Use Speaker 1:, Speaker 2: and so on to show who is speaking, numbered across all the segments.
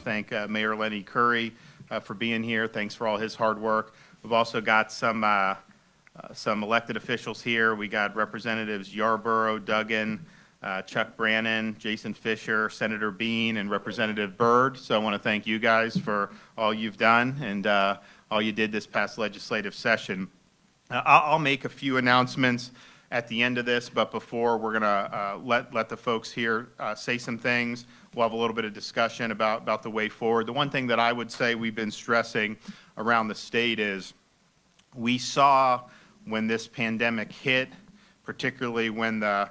Speaker 1: thank Mayor Lenny Curry for being here. Thanks for all his hard work. We've also got some elected officials here. We got Representatives Yarborough, Duggan, Chuck Brannon, Jason Fisher, Senator Bean, and Representative Byrd. So I want to thank you guys for all you've done and all you did this past legislative session. I'll make a few announcements at the end of this, but before, we're going to let the folks here say some things. We'll have a little bit of discussion about the way forward. The one thing that I would say we've been stressing around the state is we saw when this pandemic hit, particularly when the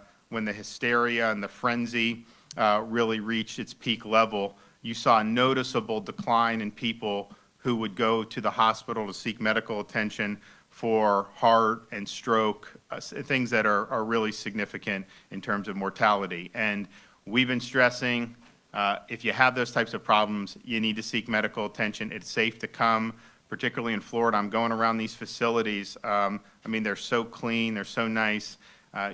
Speaker 1: hysteria and the frenzy really reached its peak level, you saw a noticeable decline in people who would go to the hospital to seek medical attention for heart and stroke, things that are really significant in terms of mortality. And we've been stressing, if you have those types of problems, you need to seek medical attention. It's safe to come, particularly in Florida. I'm going around these facilities. I mean, they're so clean, they're so nice.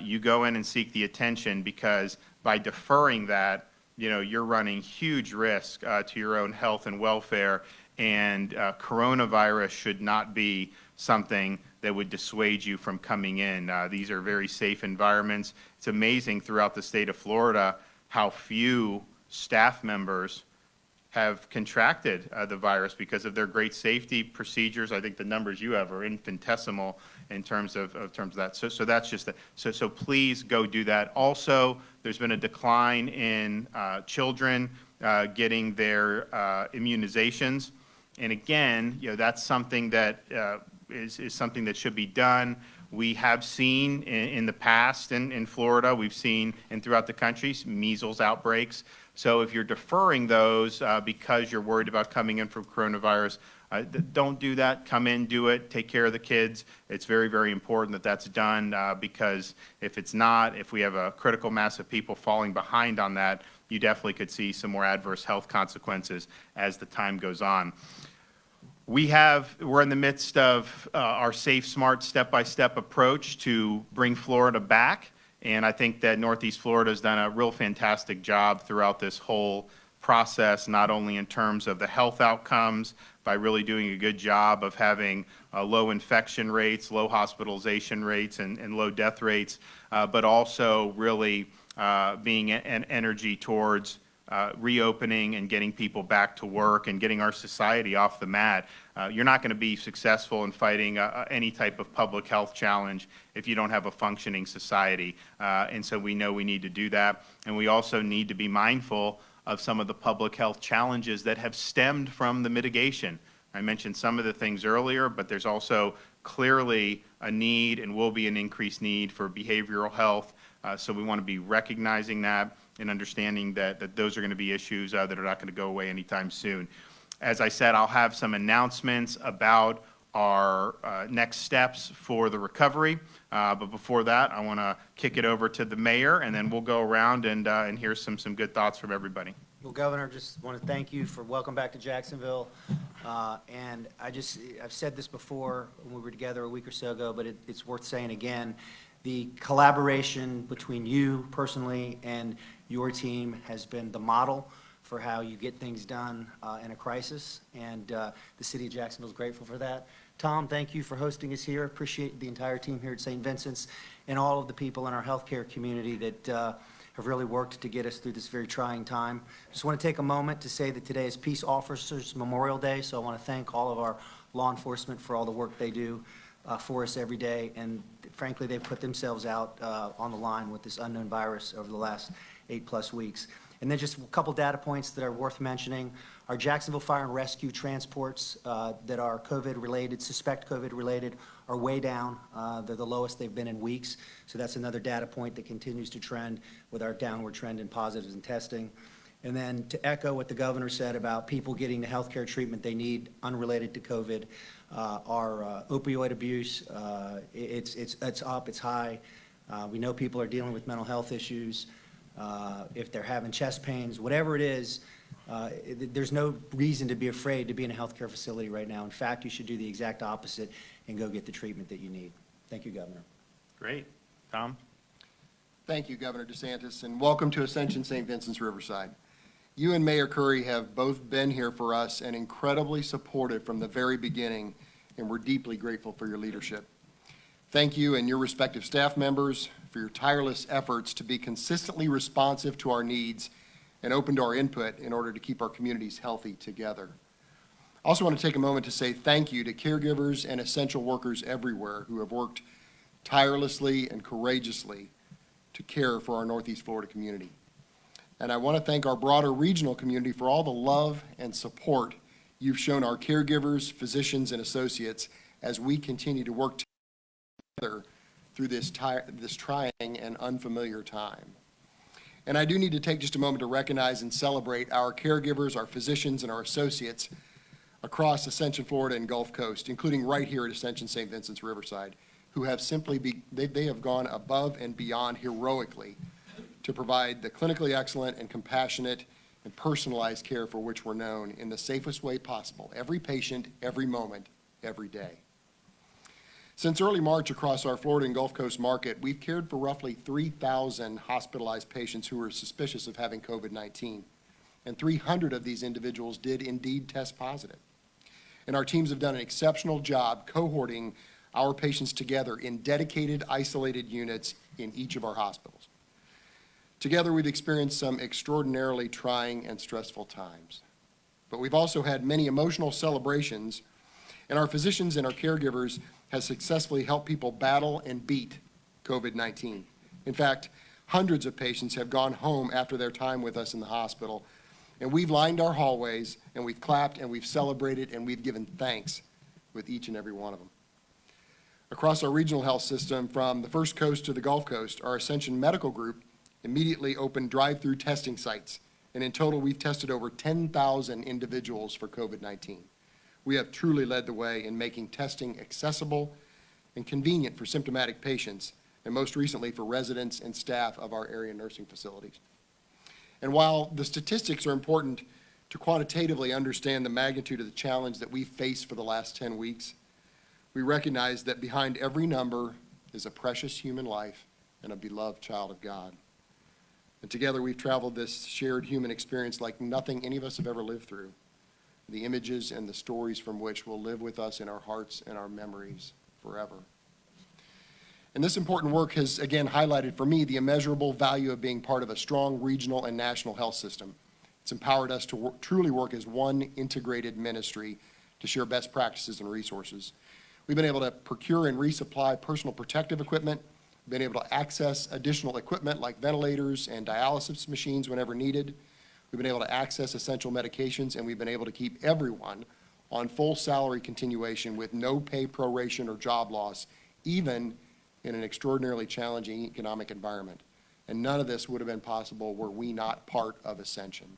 Speaker 1: You go in and seek the attention, because by deferring that, you're running huge risk to your own health and welfare, and coronavirus should not be something that would dissuade you from coming in. These are very safe environments. It's amazing throughout the state of Florida how few staff members have contracted the virus because of their great safety procedures. I think the numbers you have are infinitesimal in terms of that. So that's just that. So please go do that. Also, there's been a decline in children getting their immunizations, and again, that's something that is something that should be done. We have seen in the past in Florida, we've seen and throughout the country, measles outbreaks. So if you're deferring those because you're worried about coming in from coronavirus, don't do that. Come in, do it, take care of the kids. It's very, very important that that's done because if it's not, if we have a critical mass of people falling behind on that, you definitely could see some more adverse health consequences as the time goes on. We're in the midst of our Safe, Smart, step-by-step approach to bring Florida back, and I think that Northeast Florida has done a real fantastic job throughout this whole process, not only in terms of the health outcomes, by really doing a good job of having low infection rates, low hospitalization rates, and low death rates, but also really being an energy towards reopening and getting people back to work and getting our society off the mat. You're not going to be successful in fighting any type of public health challenge if you don't have a functioning society. And so we know we need to do that. And we also need to be mindful of some of the public health challenges that have stemmed from the mitigation. I mentioned some of the things earlier, but there's also clearly a need and will be an increased need for behavioral health. So we want to be recognizing that and understanding that those are going to be issues that are not going to go away anytime soon. As I said, I'll have some announcements about our next steps for the recovery. But before that, I want to kick it over to the mayor, and then we'll go around and hear some good thoughts from everybody.
Speaker 2: Well, Governor, just want to thank you for welcome back to Jacksonville. And I've said this before when we were together a week or so ago, but it's worth saying again. The collaboration between you personally and your team has been the model for how you get things done in a crisis, and the city of Jacksonville is grateful for that. Tom, thank you for hosting us here. Appreciate the entire team here at St. Vincent's and all of the people in our healthcare community that have really worked to get us through this very trying time. Just want to take a moment to say that today is Peace Officers Memorial Day, so I want to thank all of our law enforcement for all the work they do for us every day, and frankly, they've put themselves out on the line with this unknown virus over the last 8+ weeks. And then just a couple data points that are worth mentioning. Our Jacksonville Fire and Rescue transports that are COVID-related, suspect COVID-related, are way down. They're the lowest they've been in weeks. So that's another data point that continues to trend with our downward trend in positives and testing. And then to echo what the governor said about people getting the healthcare treatment they need unrelated to COVID, our opioid abuse, it's up, it's high. We know people are dealing with mental health issues. If they're having chest pains, whatever it is, there's no reason to be afraid to be in a healthcare facility right now. In fact, you should do the exact opposite and go get the treatment that you need. Thank you, Governor.
Speaker 1: Great. Tom?
Speaker 3: Thank you, Governor DeSantis, and welcome to Ascension St. Vincent's Riverside. You and Mayor Curry have both been here for us and incredibly supportive from the very beginning, and we're deeply grateful for your leadership. Thank you and your respective staff members for your tireless efforts to be consistently responsive to our needs and open to our input in order to keep our communities healthy together. I also want to take a moment to say thank you to caregivers and essential workers everywhere who have worked tirelessly and courageously to care for our Northeast Florida community. And I want to thank our broader regional community for all the love and support you've shown our caregivers, physicians, and associates as we continue to work together through this trying and unfamiliar time. And I do need to take just a moment to recognize and celebrate our caregivers, our physicians, and our associates across Ascension, Florida, and Gulf Coast, including right here at Ascension St. Vincent's Riverside, who have they have gone above and beyond heroically to provide the clinically excellent and compassionate and personalized care for which we're known in the safest way possible, every patient, every moment, every day. Since early March across our Florida and Gulf Coast market, we've cared for roughly 3,000 hospitalized patients who were suspicious of having COVID-19, and 300 of these individuals did indeed test positive. And our teams have done an exceptional job cohorting our patients together in dedicated, isolated units in each of our hospitals. Together, we've experienced some extraordinarily trying and stressful times. But we've also had many emotional celebrations, and our physicians and our caregivers have successfully helped people battle and beat COVID-19. In fact, hundreds of patients have gone home after their time with us in the hospital, and we've lined our hallways, and we've clapped, and we've celebrated, and we've given thanks with each and every one of them. Across our regional health system, from the First Coast to the Gulf Coast, our Ascension Medical Group immediately opened drive-through testing sites, and in total, we've tested over 10,000 individuals for COVID-19. We have truly led the way in making testing accessible and convenient for symptomatic patients, and most recently for residents and staff of our area nursing facilities. And while the statistics are important to quantitatively understand the magnitude of the challenge that we've faced for the last 10 weeks, we recognize that behind every number is a precious human life and a beloved child of God. And together we've traveled this shared human experience like nothing any of us have ever lived through, the images and the stories from which will live with us in our hearts and our memories forever. And this important work has again highlighted for me the immeasurable value of being part of a strong regional and national health system. It's empowered us to truly work as one integrated ministry to share best practices and resources. We've been able to procure and resupply personal protective equipment, been able to access additional equipment like ventilators and dialysis machines whenever needed. We've been able to access essential medications, and we've been able to keep everyone on full salary continuation with no pay proration or job loss, even in an extraordinarily challenging economic environment. And none of this would have been possible were we not part of Ascension.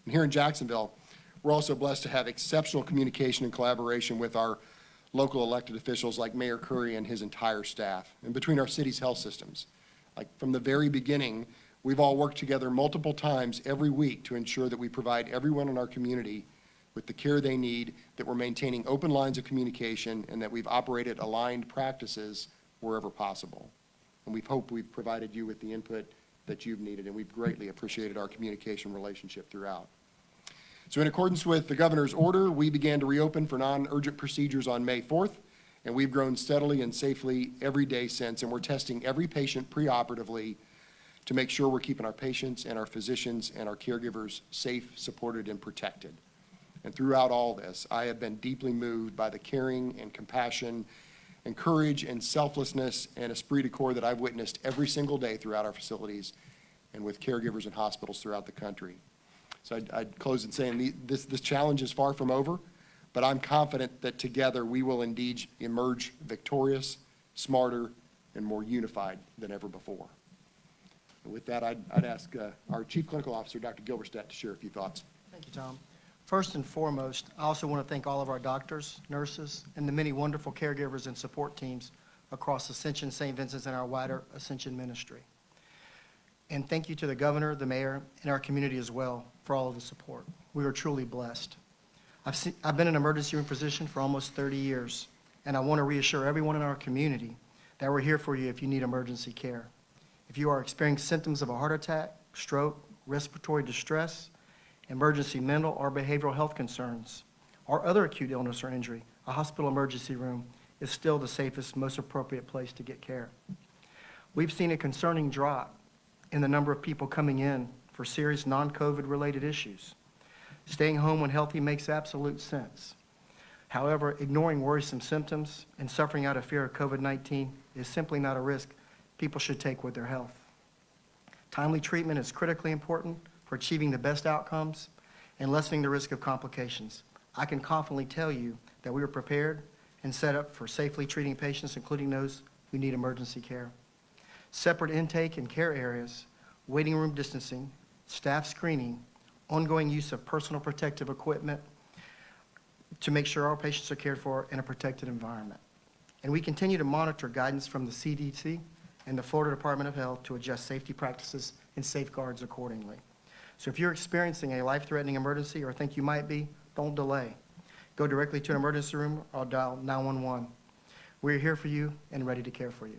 Speaker 3: And here in Jacksonville, we're also blessed to have exceptional communication and collaboration with our local elected officials like Mayor Curry and his entire staff, and between our city's health systems. Like from the very beginning, we've all worked together multiple times every week to ensure that we provide everyone in our community with the care they need, that we're maintaining open lines of communication, and that we've operated aligned practices wherever possible. And we hope we've provided you with the input that you've needed, and we've greatly appreciated our communication relationship throughout. So in accordance with the governor's order, we began to reopen for non-urgent procedures on May 4th, and we've grown steadily and safely every day since, and we're testing every patient preoperatively to make sure we're keeping our patients and our physicians and our caregivers safe, supported, and protected. And throughout all this, I have been deeply moved by the caring and compassion and courage and selflessness and esprit de corps that I've witnessed every single day throughout our facilities and with caregivers and hospitals throughout the country. So I'd close in saying this challenge is far from over, but I'm confident that together we will indeed emerge victorious, smarter, and more unified than ever before. And with that, I'd ask our Chief Clinical Officer, Dr. Gilberstadt, to share a few thoughts.
Speaker 4: Thank you, Tom. First and foremost, I also want to thank all of our doctors, nurses, and the many wonderful caregivers and support teams across Ascension St. Vincent's and our wider Ascension ministry. And thank you to the governor, the mayor, and our community as well for all of the support. We are truly blessed. I've been an emergency room physician for almost 30 years, and I want to reassure everyone in our community that we're here for you if you need emergency care. If you are experiencing symptoms of a heart attack, stroke, respiratory distress, emergency mental or behavioral health concerns, or other acute illness or injury, a hospital emergency room is still the safest, most appropriate place to get care. We've seen a concerning drop in the number of people coming in for serious non-COVID related issues. Staying home when healthy makes absolute sense. However, ignoring worrisome symptoms and suffering out of fear of COVID-19 is simply not a risk people should take with their health. Timely treatment is critically important for achieving the best outcomes and lessening the risk of complications. I can confidently tell you that we are prepared and set up for safely treating patients, including those who need emergency care. Separate intake and care areas, waiting room distancing, staff screening, ongoing use of personal protective equipment to make sure our patients are cared for in a protected environment. And we continue to monitor guidance from the CDC and the Florida Department of Health to adjust safety practices and safeguards accordingly. So if you're experiencing a life-threatening emergency or think you might be, don't delay. Go directly to an emergency room or dial 911. We're here for you and ready to care for you.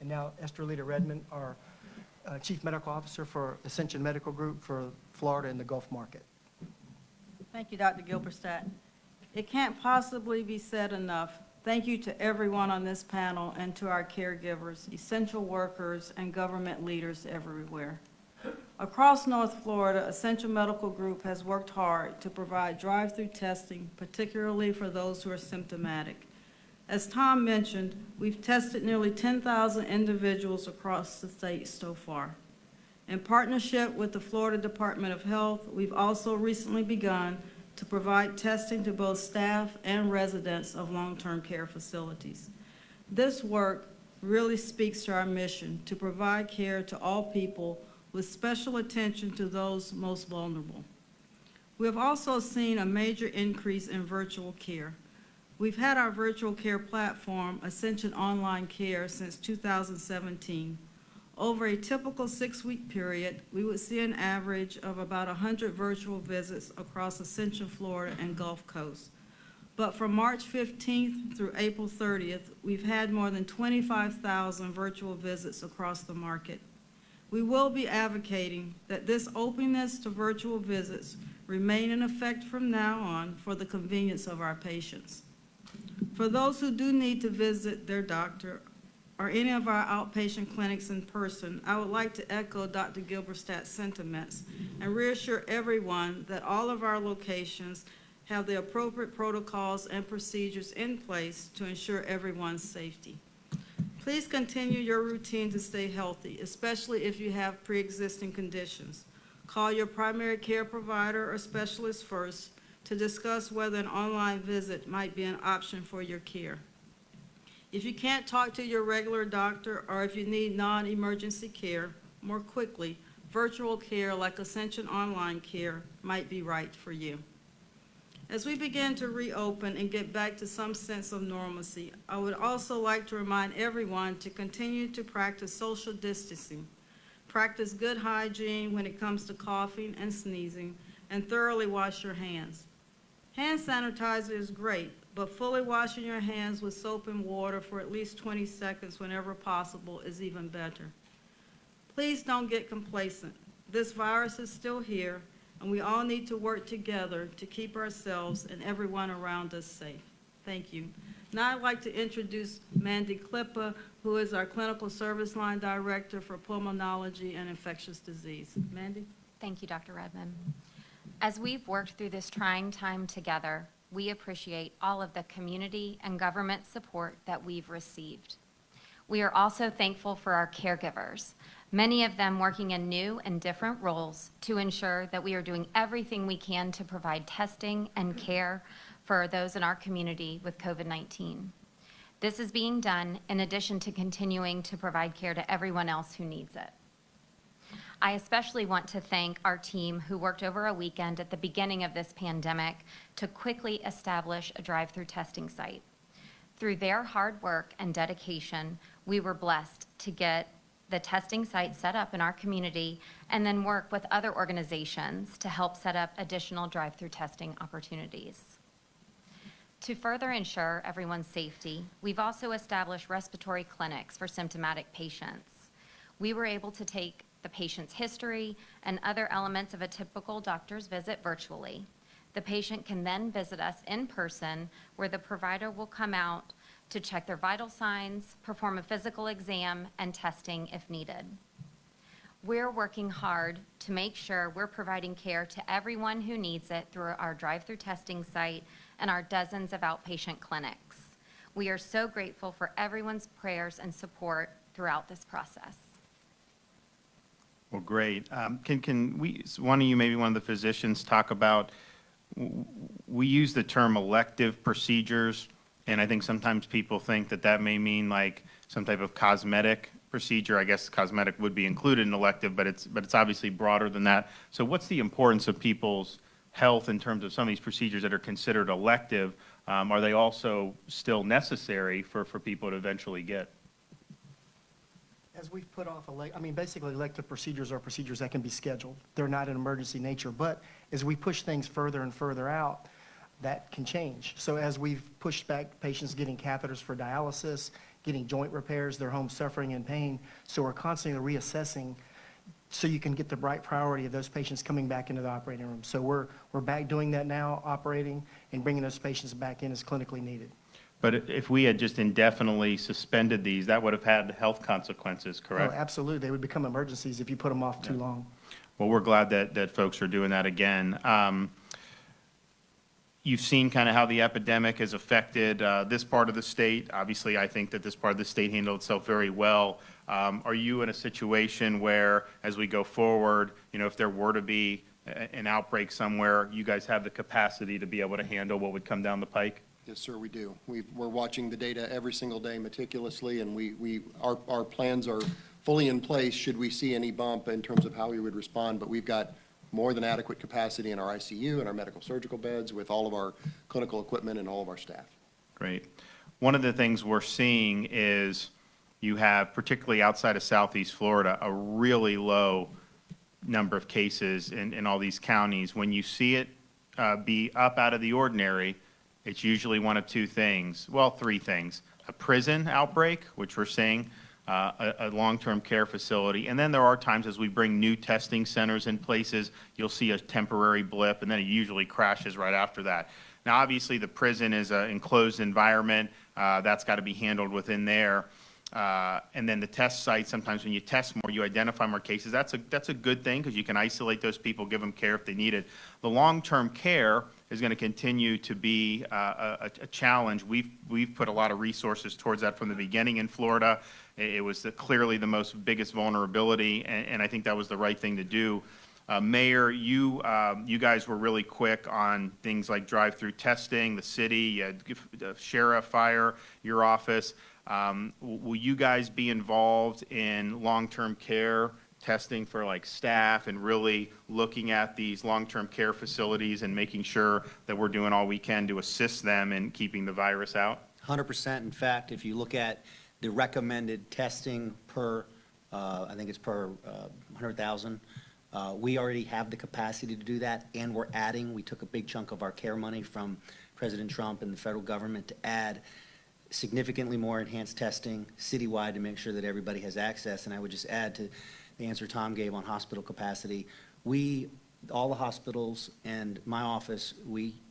Speaker 4: And now Esther Lita Redmond, our Chief Medical Officer for Ascension Medical Group for Florida and the Gulf market.
Speaker 5: Thank you, Dr. Gilberstadt. It can't possibly be said enough. Thank you to everyone on this panel and to our caregivers, essential workers, and government leaders everywhere. Across North Florida, Ascension Medical Group has worked hard to provide drive-through testing, particularly for those who are symptomatic. As Tom mentioned, we've tested nearly 10,000 individuals across the state so far. In partnership with the Florida Department of Health, we've also recently begun to provide testing to both staff and residents of long-term care facilities. This work really speaks to our mission to provide care to all people with special attention to those most vulnerable. We have also seen a major increase in virtual care. We've had our virtual care platform, Ascension Online Care, since 2017. Over a typical 6-week period, we would see an average of about 100 virtual visits across Ascension, Florida, and Gulf Coast. But from March 15th through April 30th, we've had more than 25,000 virtual visits across the market. We will be advocating that this openness to virtual visits remain in effect from now on for the convenience of our patients. For those who do need to visit their doctor or any of our outpatient clinics in person, I would like to echo Dr. Gilberstadt's sentiments and reassure everyone that all of our locations have the appropriate protocols and procedures in place to ensure everyone's safety. Please continue your routine to stay healthy, especially if you have pre-existing conditions. Call your primary care provider or specialist first to discuss whether an online visit might be an option for your care. If you can't talk to your regular doctor or if you need non-emergency care more quickly, virtual care like Ascension Online Care might be right for you. As we begin to reopen and get back to some sense of normalcy, I would also like to remind everyone to continue to practice social distancing, practice good hygiene when it comes to coughing and sneezing, and thoroughly wash your hands. Hand sanitizer is great, but fully washing your hands with soap and water for at least 20 seconds whenever possible is even better. Please don't get complacent. This virus is still here, and we all need to work together to keep ourselves and everyone around us safe. Thank you. Now I'd like to introduce Mandy Klippa, who is our Clinical Service Line Director for Pulmonology and Infectious Disease. Mandy?
Speaker 6: Thank you, Dr. Redmond. As we've worked through this trying time together, we appreciate all of the community and government support that we've received. We are also thankful for our caregivers, many of them working in new and different roles to ensure that we are doing everything we can to provide testing and care for those in our community with COVID-19. This is being done in addition to continuing to provide care to everyone else who needs it. I especially want to thank our team who worked over a weekend at the beginning of this pandemic to quickly establish a drive-through testing site. Through their hard work and dedication, we were blessed to get the testing site set up in our community and then work with other organizations to help set up additional drive-through testing opportunities. To further ensure everyone's safety, we've also established respiratory clinics for symptomatic patients. We were able to take the patient's history, and other elements of a typical doctor's visit virtually. The patient can then visit us in person, where the provider will come out to check their vital signs, perform a physical exam, and testing if needed. We're working hard to make sure we're providing care to everyone who needs it through our drive-through testing site and our dozens of outpatient clinics. We are so grateful for everyone's prayers and support throughout this process.
Speaker 1: Well, great. Can we, one of you, maybe one of the physicians, talk about, we use the term elective procedures, and I think sometimes people think that that may mean like some type of cosmetic procedure. I guess cosmetic would be included in elective, but it's obviously broader than that. So what's the importance of people's health in terms of some of these procedures that are considered elective? Are they also still necessary for people to eventually get?
Speaker 4: As we've put off, basically elective procedures are procedures that can be scheduled. They're not an emergency nature, but as we push things further and further out, that can change. So as we've pushed back patients getting catheters for dialysis, getting joint repairs, they're home suffering and pain, so we're constantly reassessing so you can get the right priority of those patients coming back into the operating room. So we're back doing that now, operating and bringing those patients back in as clinically needed.
Speaker 1: But if we had just indefinitely suspended these, that would have had health consequences, correct?
Speaker 4: Oh, absolutely. They would become emergencies if you put them off too long.
Speaker 1: Well, we're glad that folks are doing that again. You've seen kind of how the epidemic has affected this part of the state. Obviously, I think that this part of the state handled itself very well. Are you in a situation where, as we go forward, if there were to be an outbreak somewhere, you guys have the capacity to be able to handle what would come down the pike?
Speaker 3: Yes, sir, we do. We're watching the data every single day meticulously, and our plans are fully in place should we see any bump in terms of how we would respond, but we've got more than adequate capacity in our ICU and our medical surgical beds with all of our clinical equipment and all of our staff.
Speaker 1: Great. One of the things we're seeing is you have, particularly outside of Southeast Florida, a really low number of cases in all these counties. When you see it be up out of the ordinary, it's usually one of two things, well, three things. A prison outbreak, which we're seeing, a long-term care facility, and then there are times as we bring new testing centers in places, you'll see a temporary blip, and then it usually crashes right after that. Now, obviously, the prison is an enclosed environment. That's got to be handled within there. And then the test site, sometimes when you test more, you identify more cases. That's a good thing because you can isolate those people, give them care if they need it. The long-term care is going to continue to be a challenge. We've put a lot of resources towards that from the beginning in Florida. It was clearly the biggest vulnerability, and I think that was the right thing to do. Mayor, you guys were really quick on things like drive-through testing, the city, the sheriff, fire, your office. Will you guys be involved in long-term care testing for like staff and really looking at these long-term care facilities and making sure that we're doing all we can to assist them in keeping the virus out?
Speaker 2: 100%. In fact, if you look at the recommended testing per, I think it's per 100,000, we already have the capacity to do that, and we're adding. We took a big chunk of our care money from President Trump and the federal government to add significantly more enhanced testing citywide to make sure that everybody has access. And I would just add to the answer Tom gave on hospital capacity. All the hospitals and my office,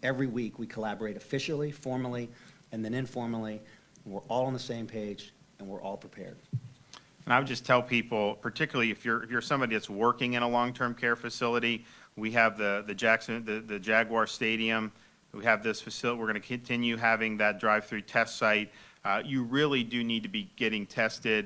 Speaker 2: every week we collaborate officially, formally, and then informally. And we're all on the same page, and we're all prepared.
Speaker 1: And I would just tell people, particularly if you're somebody that's working in a long-term care facility, we have the Jaguar Stadium. We have this facility. We're going to continue having that drive-through test site. You really do need to be getting tested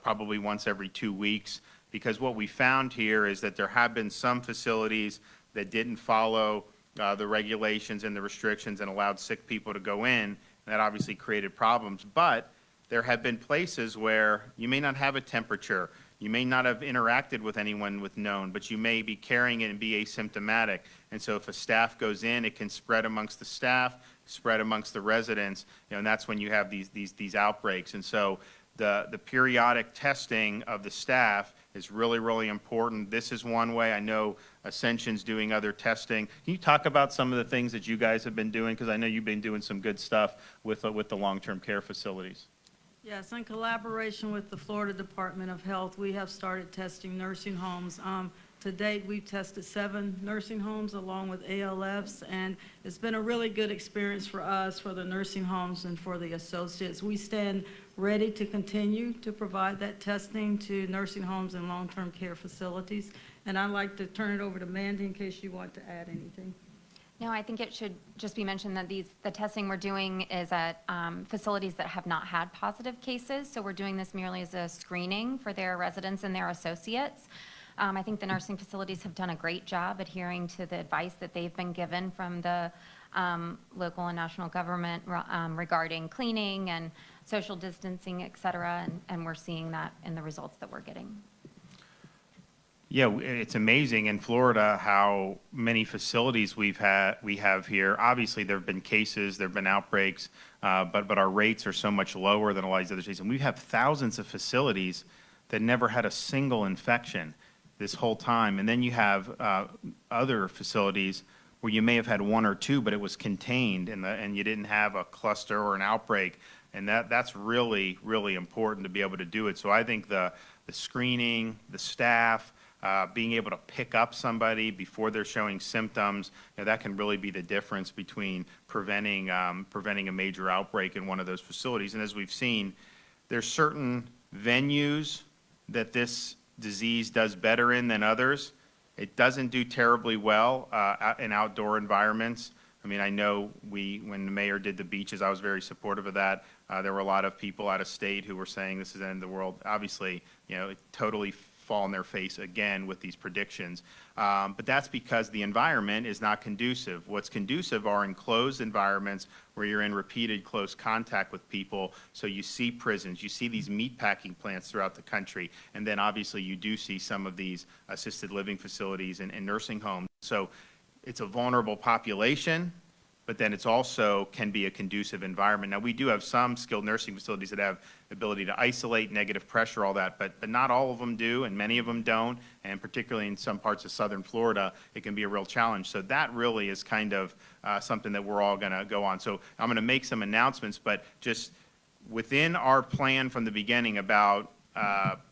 Speaker 1: probably once every 2 weeks, because what we found here is that there have been some facilities that didn't follow the regulations and the restrictions and allowed sick people to go in. And that obviously created problems. But there have been places where you may not have a temperature. You may not have interacted with anyone with known, but you may be carrying it and be asymptomatic. And so if a staff goes in, it can spread amongst the staff, spread amongst the residents, and that's when you have these outbreaks. And so the periodic testing of the staff is really, really important. This is one way. I know Ascension's doing other testing. Can you talk about some of the things that you guys have been doing? Because I know you've been doing some good stuff with the long-term care facilities.
Speaker 5: Yes, in collaboration with the Florida Department of Health, we have started testing nursing homes. To date, we've tested 7 nursing homes along with ALFs, and it's been a really good experience for us, for the nursing homes, and for the associates. We stand ready to continue to provide that testing to nursing homes and long-term care facilities. And I'd like to turn it over to Mandy in case you want to add anything.
Speaker 6: No, I think it should just be mentioned that the testing we're doing is at facilities that have not had positive cases. So we're doing this merely as a screening for their residents and their associates. I think the nursing facilities have done a great job adhering to the advice that they've been given from the local and national government regarding cleaning and social distancing, et cetera, and we're seeing that in the results that we're getting.
Speaker 1: Yeah, it's amazing in Florida how many facilities we have here. Obviously, there have been cases, there have been outbreaks, but our rates are so much lower than a lot of these other states. And we have thousands of facilities that never had a single infection this whole time. And then you have other facilities where you may have had 1 or 2, but it was contained and you didn't have a cluster or an outbreak. And that's really, really important to be able to do it. So I think the screening, the staff, being able to pick up somebody before they're showing symptoms, that can really be the difference between preventing a major outbreak in one of those facilities. And as we've seen, there's certain venues that this disease does better in than others. It doesn't do terribly well in outdoor environments. I mean, I know when the mayor did the beaches, I was very supportive of that. There were a lot of people out of state who were saying this is the end of the world. Obviously, it totally fall on their face again with these predictions. But that's because the environment is not conducive. What's conducive are enclosed environments where you're in repeated close contact with people. So you see prisons, you see these meatpacking plants throughout the country, and then obviously you do see some of these assisted living facilities and nursing homes. So it's a vulnerable population, but then it's also can be a conducive environment. Now, we do have some skilled nursing facilities that have the ability to isolate, negative pressure, all that, but not all of them do, and many of them don't, and particularly in some parts of southern Florida, it can be a real challenge. So that really is kind of something that we're all gonna go on. So I'm gonna make some announcements, but just within our plan from the beginning about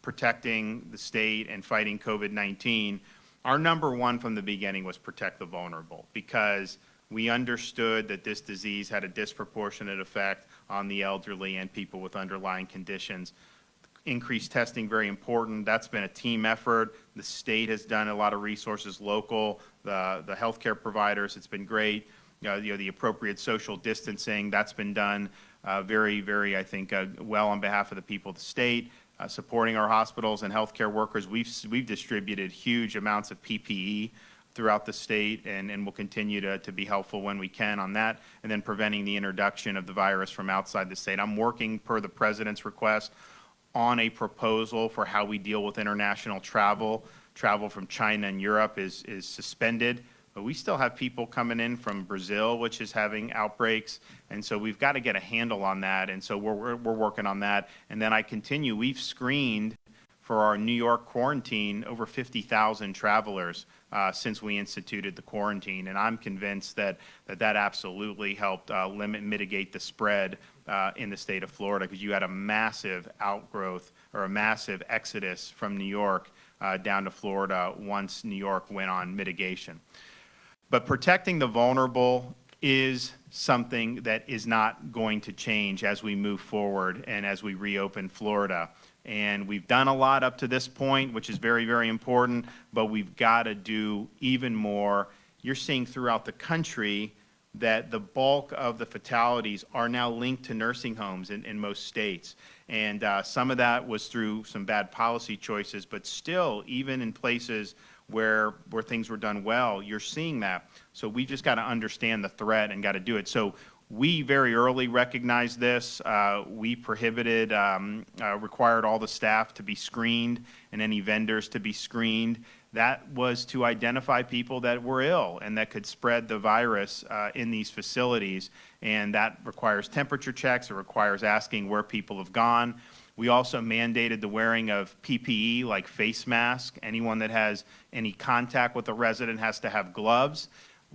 Speaker 1: protecting the state and fighting COVID-19, our number one from the beginning was protect the vulnerable, because we understood that this disease had a disproportionate effect on the elderly and people with underlying conditions. Increased testing, very important. That's been a team effort. The state has done a lot of resources, local, the healthcare providers, it's been great. The appropriate social distancing, that's been done very, very, I think, well on behalf of the people of the state. Supporting our hospitals and healthcare workers. We've distributed huge amounts of PPE throughout the state, and will continue to be helpful when we can on that, and then preventing the introduction of the virus from outside the state. I'm working per the president's request on a proposal for how we deal with international travel. Travel from China and Europe is suspended, but we still have people coming in from Brazil, which is having outbreaks, and so we've got to get a handle on that, and so we're working on that. And then we've screened for our New York quarantine over 50,000 travelers since we instituted the quarantine, and I'm convinced that absolutely helped mitigate the spread in the state of Florida, because you had a massive outgrowth or a massive exodus from New York down to Florida once New York went on mitigation. But protecting the vulnerable is something that is not going to change as we move forward and as we reopen Florida. And we've done a lot up to this point, which is very, very important, but we've got to do even more. You're seeing throughout the country that the bulk of the fatalities are now linked to nursing homes in most states. And some of that was through some bad policy choices, but still, even in places where things were done well, you're seeing that. So we just got to understand the threat and got to do it. So we very early recognized this. We prohibited, required all the staff to be screened and any vendors to be screened. That was to identify people that were ill and that could spread the virus in these facilities. And that requires temperature checks. It requires asking where people have gone. We also mandated the wearing of PPE, like face masks. Anyone that has any contact with a resident has to have gloves,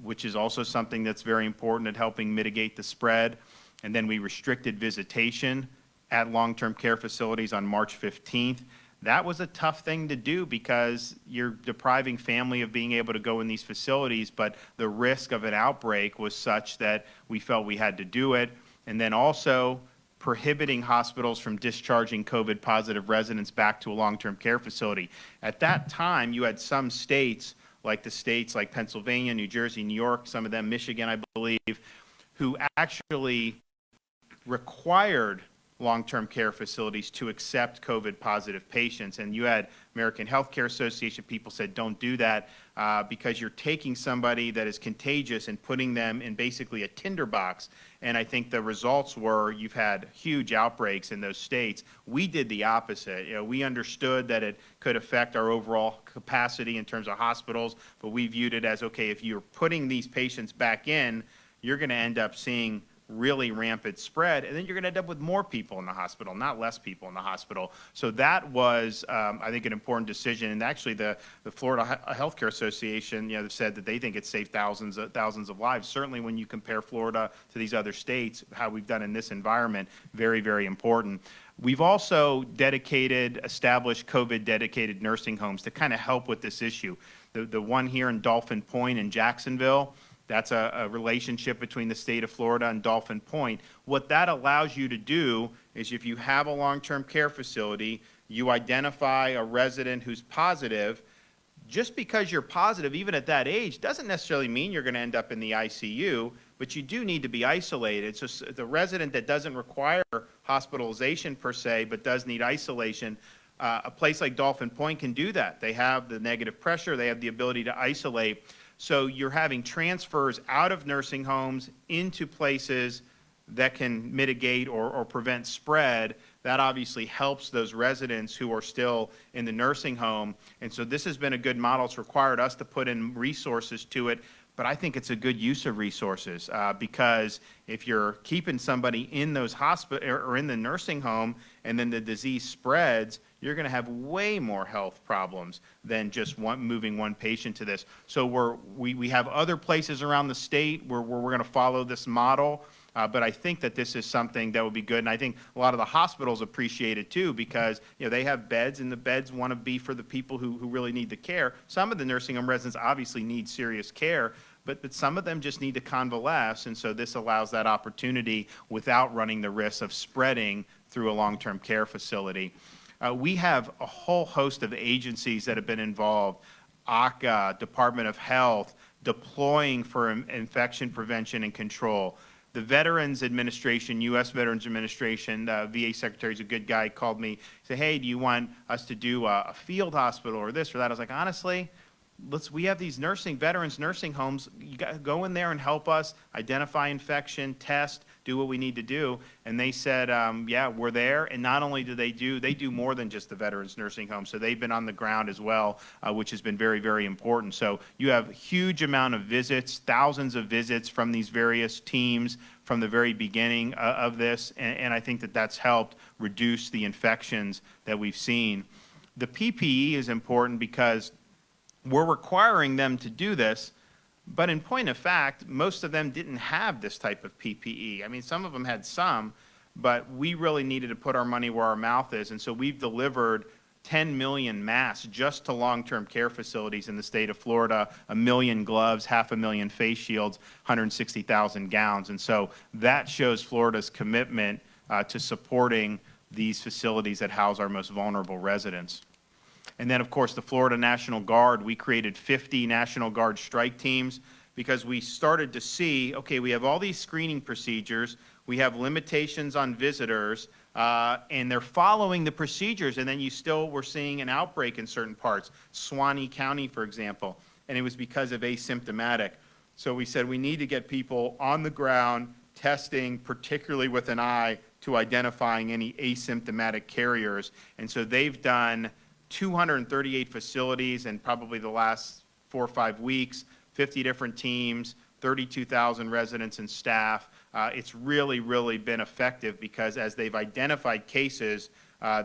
Speaker 1: which is also something that's very important at helping mitigate the spread. And then we restricted visitation at long-term care facilities on March 15th. That was a tough thing to do because you're depriving family of being able to go in these facilities, but the risk of an outbreak was such that we felt we had to do it. And then also prohibiting hospitals from discharging COVID-positive residents back to a long-term care facility. At that time, you had some states, like the states like Pennsylvania, New Jersey, New York, some of them Michigan, I believe, who actually required long-term care facilities to accept COVID-positive patients. And you had American Healthcare Association people said, don't do that because you're taking somebody that is contagious and putting them in basically a tinderbox. And I think the results were you've had huge outbreaks in those states. We did the opposite. You know, we understood that it could affect our overall capacity in terms of hospitals, but we viewed it as, okay, if you're putting these patients back in, you're going to end up seeing really rampant spread, and then you're going to end up with more people in the hospital, not less people in the hospital. So that was, I think, an important decision. And actually, the Florida Healthcare Association, said that they think it saved thousands of lives. Certainly, when you compare Florida to these other states, how we've done in this environment, very, very important. We've also established COVID-dedicated nursing homes to kind of help with this issue. The one here in Dolphin Point in Jacksonville, that's a relationship between the state of Florida and Dolphin Point. What that allows you to do is if you have a long-term care facility, you identify a resident who's positive. Just because you're positive, even at that age, doesn't necessarily mean you're going to end up in the ICU, but you do need to be isolated. So the resident that doesn't require hospitalization per se, but does need isolation, a place like Dolphin Point can do that. They have the negative pressure. They have the ability to isolate. So you're having transfers out of nursing homes into places that can mitigate or prevent spread. That obviously helps those residents who are still in the nursing home. And so this has been a good model. It's required us to put in resources to it, but I think it's a good use of resources because if you're keeping somebody in those hospital or in the nursing home and then the disease spreads, you're going to have way more health problems than just moving one patient to this. So we have other places around the state where we're going to follow this model, but I think that this is something that would be good. And I think a lot of the hospitals appreciate it too because they have beds and the beds want to be for the people who really need the care. Some of the nursing home residents obviously need serious care, but some of them just need to convalesce, and so this allows that opportunity without running the risk of spreading through a long-term care facility. We have a whole host of agencies that have been involved, ACA, Department of Health, deploying for infection prevention and control. The Veterans Administration, U.S. Veterans Administration, the VA Secretary is a good guy, called me, said, hey, do you want us to do a field hospital or this or that? I was like, honestly, we have these veterans nursing homes. You got to go in there and help us identify infection, test, do what we need to do. And they said, yeah, we're there. And not only do they do more than just the veterans nursing home. So they've been on the ground as well, which has been very, very important. So you have a huge amount of visits, thousands of visits from these various teams from the very beginning of this. And I think that that's helped reduce the infections that we've seen. The PPE is important because we're requiring them to do this, but in point of fact, most of them didn't have this type of PPE. I mean, some of them had some, but we really needed to put our money where our mouth is, and so we've delivered 10 million masks just to long-term care facilities in the state of Florida, 1 million gloves, 500,000 face shields, 160,000 gowns, and so that shows Florida's commitment to supporting these facilities that house our most vulnerable residents. And then, of course, the Florida National Guard, we created 50 National Guard strike teams because we started to see, okay, we have all these screening procedures, we have limitations on visitors, and they're following the procedures, and then we're seeing an outbreak in certain parts, Suwannee County, for example, and it was because of asymptomatic. So we said we need to get people on the ground testing, particularly with an eye to identifying any asymptomatic carriers, and so they've done 238 facilities in probably the last 4 or 5 weeks, 50 different teams, 32,000 residents and staff. It's really, really been effective because as they've identified cases,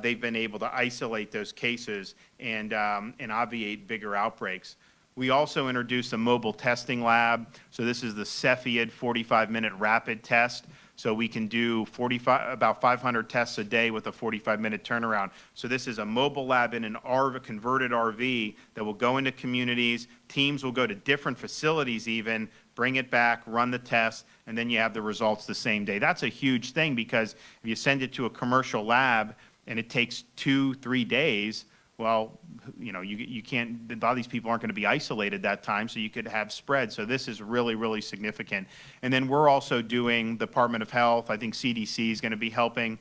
Speaker 1: they've been able to isolate those cases and obviate bigger outbreaks. We also introduced a mobile testing lab. So this is the Cepheid 45-minute rapid test. So we can do about 500 tests a day with a 45-minute turnaround. So this is a mobile lab in an RV, a converted RV that will go into communities. Teams will go to different facilities even, bring it back, run the test, and then you have the results the same day. That's a huge thing, because if you send it to a commercial lab and it takes 2-3 days, well, you know, you can't, a lot of these people aren't going to be isolated that time, so you could have spread. So this is really, really significant. And then we're also doing Department of Health, I think CDC is going to be helping,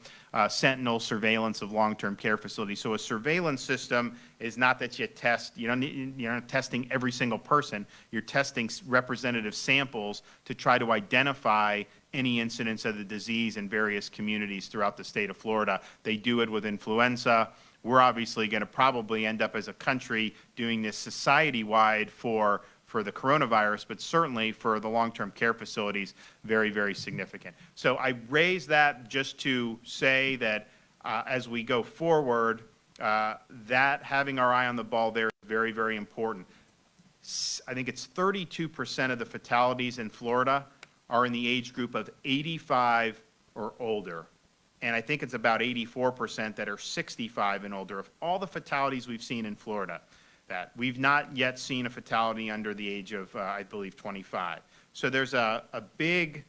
Speaker 1: sentinel surveillance of long-term care facilities. So a surveillance system is not that you test, you're not testing every single person, you're testing representative samples to try to identify any incidents of the disease in various communities throughout the state of Florida. They do it with influenza. We're obviously going to probably end up as a country doing this society-wide for the coronavirus, but certainly for the long-term care facilities, very, very significant. So I raise that just to say that as we go forward, that having our eye on the ball there is very, very important. I think it's 32% of the fatalities in Florida are in the age group of 85 or older. And I think it's about 84% that are 65 and older. Of all the fatalities we've seen in Florida, that we've not yet seen a fatality under the age of, I believe, 25. So there's a big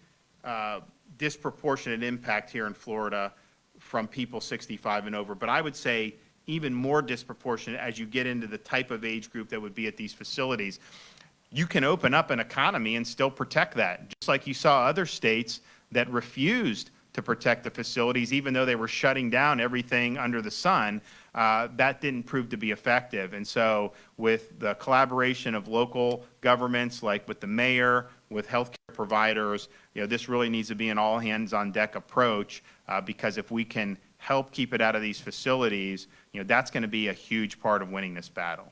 Speaker 1: disproportionate impact here in Florida from people 65 and over. But I would say even more disproportionate as you get into the type of age group that would be at these facilities. You can open up an economy and still protect that, just like you saw other states that refused to protect the facilities, even though they were shutting down everything under the sun. That didn't prove to be effective. And so with the collaboration of local governments, like with the mayor, with healthcare providers, you know, this really needs to be an all hands on deck approach, because if we can help keep it out of these facilities, you know, that's going to be a huge part of winning this battle.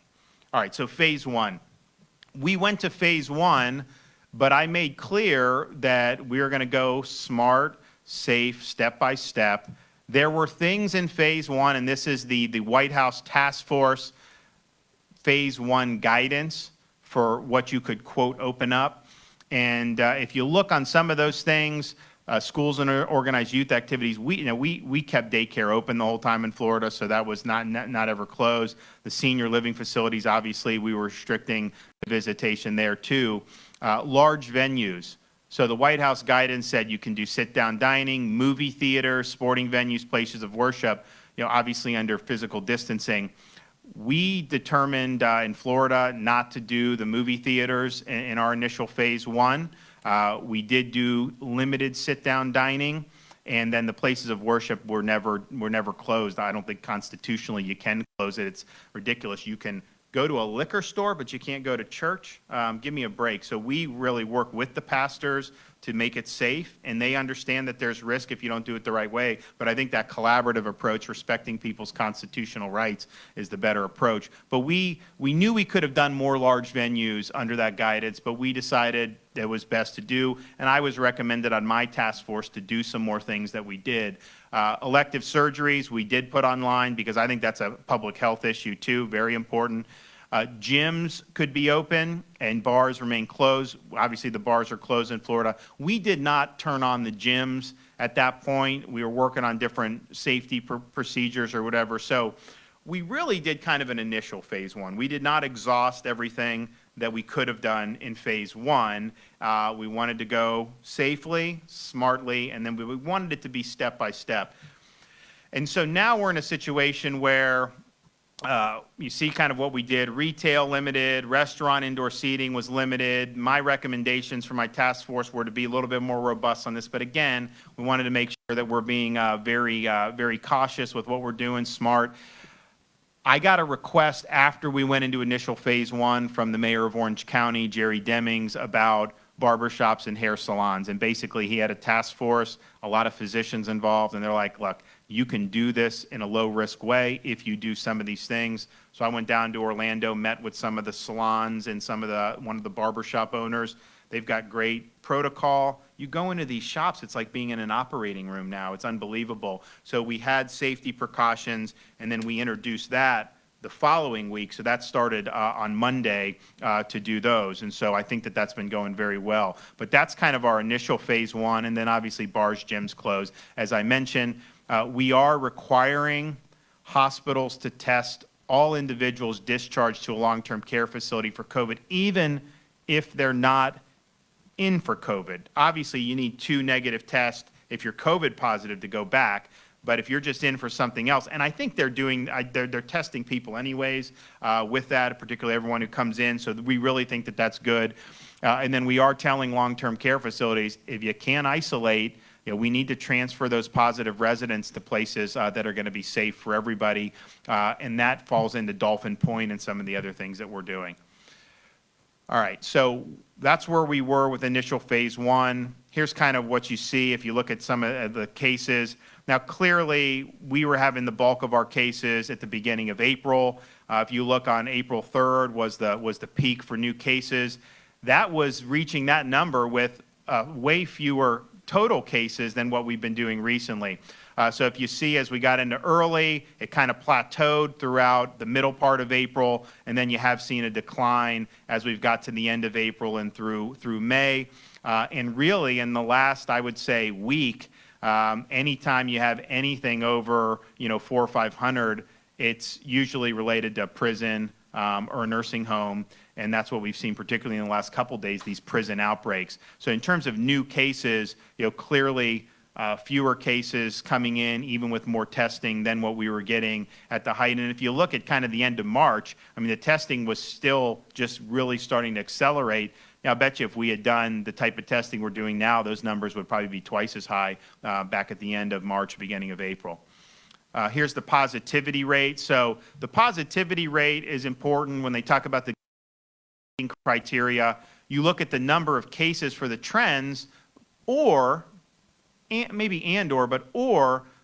Speaker 1: All right, so phase one. We went to phase one, but I made clear that we are going to go smart, safe, step by step. There were things in phase one, and this is the White House Task Force phase one guidance for what you could, quote, open up. And if you look on some of those things, schools and organized youth activities, we kept daycare open the whole time in Florida, so that was not ever closed. The senior living facilities, obviously, we were restricting the visitation there too. Large venues. So the White House guidance said you can do sit-down dining, movie theaters, sporting venues, places of worship, you know, obviously under physical distancing. We determined in Florida not to do the movie theaters in our initial phase one. We did do limited sit-down dining, and then the places of worship were never closed. I don't think constitutionally you can close it. It's ridiculous. You can go to a liquor store, but you can't go to church. Give me a break. So we really work with the pastors to make it safe, and they understand that there's risk if you don't do it the right way. But I think that collaborative approach, respecting people's constitutional rights, is the better approach. But we knew we could have done more large venues under that guidance, but we decided it was best to do, and I was recommended on my task force to do some more things that we did. Elective surgeries, we did put online because I think that's a public health issue too, very important. Gyms could be open and bars remain closed. Obviously, the bars are closed in Florida. We did not turn on the gyms at that point. We were working on different safety procedures or whatever. So we really did kind of an initial phase one. We did not exhaust everything that we could have done in phase one. We wanted to go safely, smartly, and then we wanted it to be step by step. And so now we're in a situation where you see kind of what we did. Retail limited, restaurant indoor seating was limited. My recommendations for my task force were to be a little bit more robust on this. But again, we wanted to make sure that we're being very cautious with what we're doing, smart. I got a request after we went into initial phase one from the mayor of Orange County, Jerry Demings, about barbershops and hair salons. And basically, he had a task force, a lot of physicians involved, and they're like, look, you can do this in a low-risk way if you do some of these things. So I went down to Orlando, met with some of the salons and one of the barbershop owners. They've got great protocol. You go into these shops, it's like being in an operating room now. It's unbelievable. So we had safety precautions, and then we introduced that the following week. So that started on Monday to do those. And so I think that that's been going very well. But that's kind of our initial phase one. And then obviously bars, gyms closed. As I mentioned, we are requiring hospitals to test all individuals discharged to a long-term care facility for COVID, even if they're not in for COVID. Obviously, you need 2 negative tests if you're COVID positive to go back. But if you're just in for something else, and I think they're testing people anyways with that, particularly everyone who comes in. So we really think that that's good. And then we are telling long-term care facilities, if you can't isolate, we need to transfer those positive residents to places that are going to be safe for everybody. And that falls into Dolphin Point and some of the other things that we're doing. All right, so that's where we were with initial phase one. Here's kind of what you see if you look at some of the cases. Now, clearly, we were having the bulk of our cases at the beginning of April. If you look on April 3rd was the peak for new cases. That was reaching that number with way fewer total cases than what we've been doing recently. So if you see, as we got into early, it kind of plateaued throughout the middle part of April, and then you have seen a decline as we've got to the end of April and through May. And really, in the last, I would say, week, anytime you have anything over, 400 or 500, it's usually related to a prison or a nursing home. And that's what we've seen, particularly in the last couple of days, these prison outbreaks. So in terms of new cases, clearly fewer cases coming in, even with more testing than what we were getting at the height. And if you look at kind of the end of March, I mean, the testing was still just really starting to accelerate. Now, I bet you if we had done the type of testing we're doing now, those numbers would probably be twice as high back at the end of March, beginning of April. Here's the positivity rate. So the positivity rate is important when they talk about the criteria. You look at the number of cases for the trends, or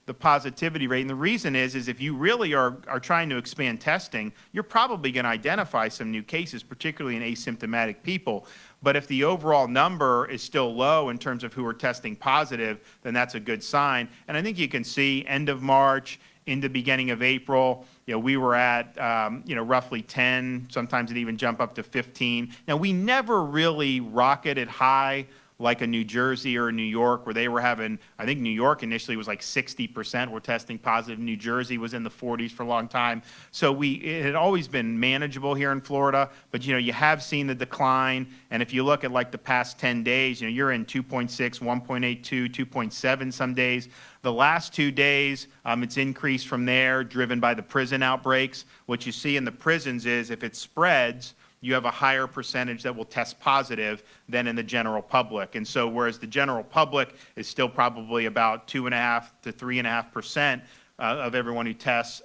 Speaker 1: the positivity rate. And the reason is if you really are trying to expand testing, you're probably going to identify some new cases, particularly in asymptomatic people. But if the overall number is still low in terms of who are testing positive, then that's a good sign. And I think you can see end of March into beginning of April, we were at, roughly 10, sometimes it even jumped up to 15. Now, we never really rocketed high like a New Jersey or a New York, where they were having, I think New York initially was like 60% were testing positive. New Jersey was in the 40s for a long time. So it had always been manageable here in Florida, but you have seen the decline. And if you look at like the past 10 days, you're in 2.6, 1.82, 2.7 some days. The last 2 days, it's increased from there, driven by the prison outbreaks. What you see in the prisons is if it spreads, you have a higher percentage that will test positive than in the general public. And so whereas the general public is still probably about 2.5 to 3.5% of everyone who tests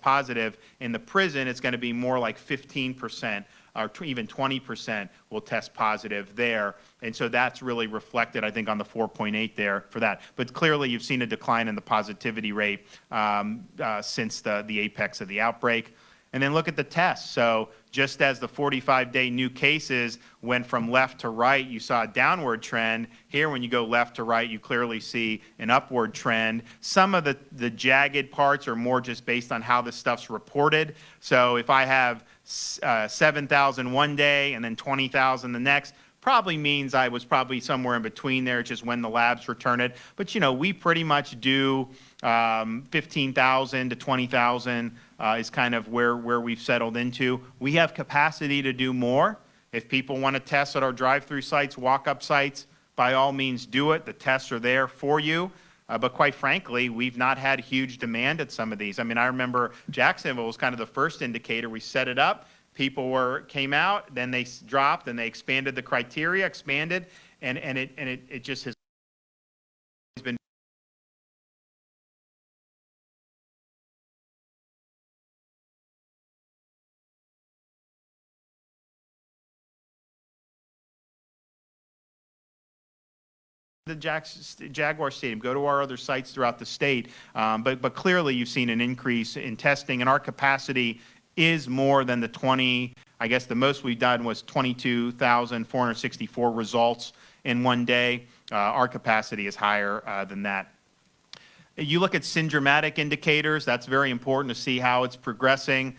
Speaker 1: positive, in the prison it's going to be more like 15% or even 20% will test positive there. And so that's really reflected, I think, on the 4.8 there for that. But clearly you've seen a decline in the positivity rate since the apex of the outbreak. And then look at the tests. So just as the 45-day new cases went from left to right, you saw a downward trend. Here, when you go left to right, you clearly see an upward trend. Some of the jagged parts are more just based on how this stuff's reported. So if I have 7,000 one day and then 20,000 the next, probably means I was probably somewhere in between there, just when the labs return it. But, we pretty much do 15,000 to 20,000 is kind of where we've settled into. We have capacity to do more. If people want to test at our drive-through sites, walk-up sites, by all means do it. The tests are there for you. But quite frankly, we've not had huge demand at some of these. I mean, I remember Jacksonville was kind of the first indicator. We set it up. People came out, then they dropped, and they expanded the criteria, and it just has been the Jaguar Stadium, go to our other sites throughout the state. But clearly you've seen an increase in testing, and our capacity is more than the 20, I guess the most we've done was 22,464 results in one day. Our capacity is higher than that. You look at syndromatic indicators, that's very important to see how it's progressing.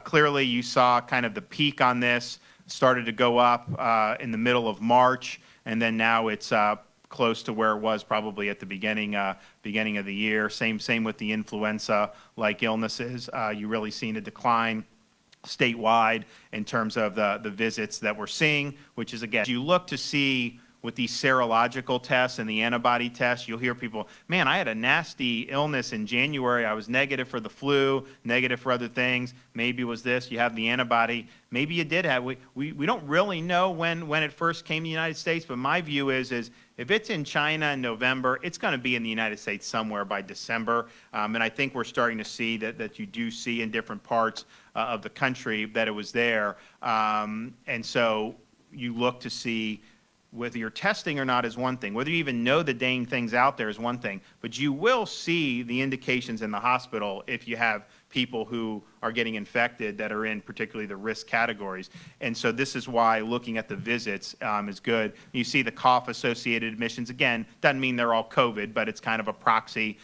Speaker 1: Clearly, you saw kind of the peak on this started to go up in the middle of March, and then now it's close to where it was probably at the beginning of the year. Same with the influenza-like illnesses. You really seen a decline statewide in terms of the visits that we're seeing, which is, again, you look to see with these serological tests and the antibody tests, you'll hear people, man, I had a nasty illness in January. I was negative for the flu, negative for other things. Maybe it was this. You have the antibody. Maybe you did have. We don't really know when it first came to the United States, but my view is if it's in China in November, it's going to be in the United States somewhere by December. And I think we're starting to see that you do see in different parts of the country that it was there. And so you look to see whether you're testing or not is one thing. Whether you even know the dang thing's out there is one thing. But you will see the indications in the hospital if you have people who are getting infected that are in particularly the risk categories. And so this is why looking at the visits is good. You see the cough-associated admissions. Again, doesn't mean they're all COVID, but it's kind of a proxy.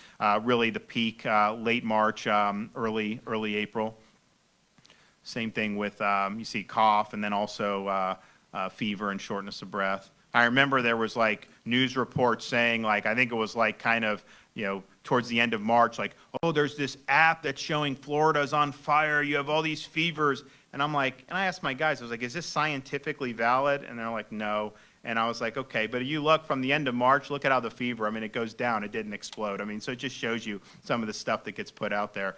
Speaker 1: Really the peak, late March, early April. Same thing with, you see cough and then also fever and shortness of breath. I remember there was like news reports saying, like, I think it was like kind of, towards the end of March, like, oh, there's this app that's showing Florida's on fire. You have all these fevers. And I'm like, and I asked my guys, I was like, is this scientifically valid? And they're like, no. And I was like, okay, but you look from the end of March, look at how the fever, I mean, it goes down. It didn't explode. I mean, so it just shows you some of the stuff that gets put out there.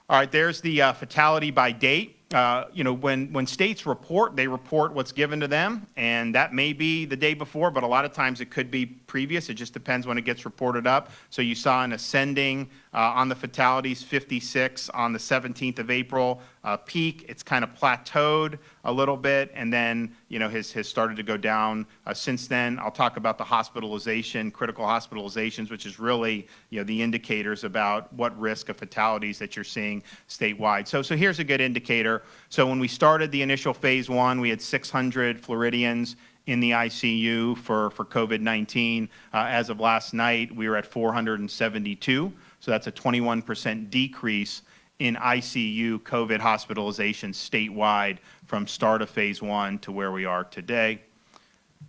Speaker 1: All right, there's the fatality by date. When states report, they report what's given to them, and that may be the day before, but a lot of times it could be previous. It just depends when it gets reported up. So you saw an ascending on the fatalities, 56 on the 17th of April, peak. It's kind of plateaued a little bit, and then has started to go down since then. I'll talk about the hospitalization, critical hospitalizations, which is really the indicators about what risk of fatalities that you're seeing statewide. So here's a good indicator. So when we started the initial phase 1, we had 600 Floridians in the ICU for COVID-19. As of last night, we were at 472. So that's a 21% decrease in ICU COVID hospitalizations statewide from start of phase 1 to where we are today.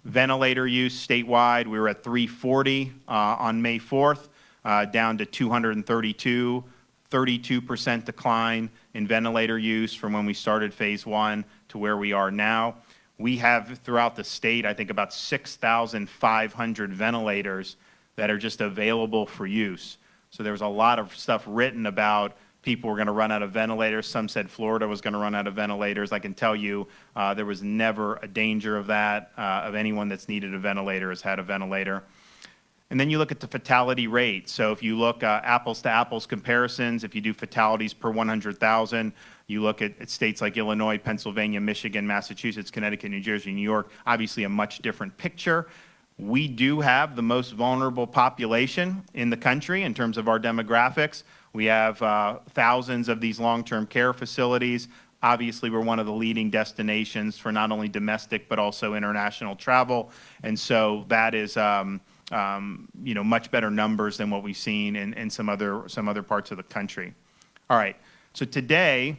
Speaker 1: Ventilator use statewide, we were at 340 on May 4th, down to 232, 32% decline in ventilator use from when we started phase 1 to where we are now. We have throughout the state, I think about 6,500 ventilators that are just available for use. So there was a lot of stuff written about people were going to run out of ventilators. Some said Florida was going to run out of ventilators. I can tell you there was never a danger of that, of anyone that's needed a ventilator has had a ventilator. And then you look at the fatality rate. So if you look apples to apples comparisons, if you do fatalities per 100,000, you look at states like Illinois, Pennsylvania, Michigan, Massachusetts, Connecticut, New Jersey, New York, obviously a much different picture. We do have the most vulnerable population in the country in terms of our demographics. We have thousands of these long-term care facilities. Obviously, we're one of the leading destinations for not only domestic but also international travel. And so that is much better numbers than what we've seen in some other parts of the country. All right, so today